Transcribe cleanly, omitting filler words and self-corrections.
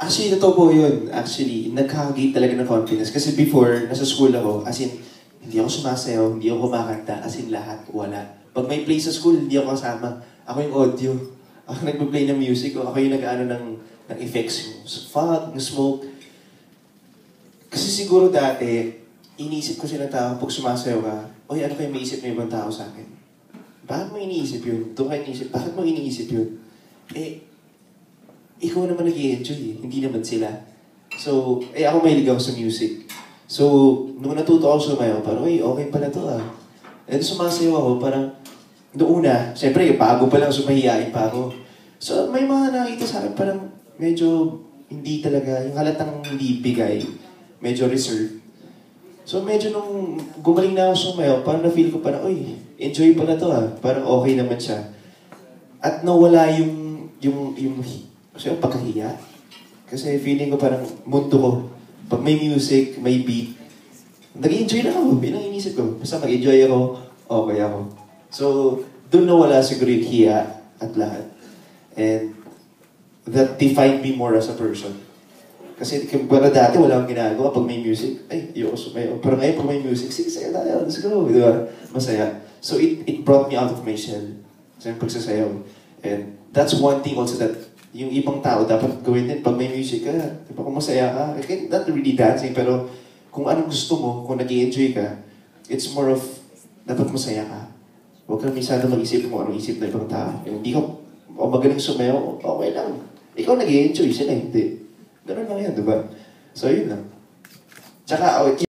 Actually, totoo po yun. Actually, nagkakagate talaga ng confidence. Kasi before, nasa school ako, as in, hindi ako sumasayaw, hindi ako kumakanta, as in lahat, wala. Pag may play sa school, hindi ako kasama. Ako yung audio. Ako nagpa-play ng music, o ako yung nag-ano ng effects, yung fog, yung smoke. Kasi siguro dati, iniisip ko sila tao, pag sumasayaw ka, oy, ano kayo maisip ng ibang tao sa akin? Bakit mo iniisip yun? Doon kayo iniisip, bakit mo iniisip yun? Ikaw naman nag-i-enjoy eh, hindi naman sila. So, ako mahilig ako sa music. So, nung natuto ako sumayaw, parang, okay pala to ah. And sumasayaw ako, parang, noong una, syempre, bago pa lang, sumahiyain pa ako. So, may mga nakita sa akin, parang, medyo, hindi talaga, yung halatang hindi bigay, medyo reserved. So, medyo nung gumaling na ako sumayaw, parang na-feel ko parang, enjoy pala to ah. Parang okay naman siya. At nawala kasi yung pagkahiya. Kasi feeling ko parang mundo ko. Pag may music, may beat, nag-enjoy na ako. Yun ang inisip ko. Basta mag-enjoy ako, okay ako. So, doon nawala siguro yung hiya at lahat. And that defined me more as a person. Kasi para dati wala akong ginagawa. Pag may music, ayoko sumayaw. Pero ngayon pag may music, sige, sayo tayo. Let's go. Di ba? Masaya. So it brought me out of my shell. So yung pagsasayaw. And that's one thing also that yung ibang tao dapat gawin din pag may music ka. Di ba? Kung masaya ka, not really dancing, pero kung anong gusto mo, kung nag-i-enjoy ka, it's more of dapat masaya ka. Huwag kang minsan mag-isip kung anong isip ng ibang tao. Yung hindi ka magaling sumayaw, okay lang. Ikaw nag-i-enjoy, sila hindi. Ganun lang yan, di ba? So, yun lang. Tsaka,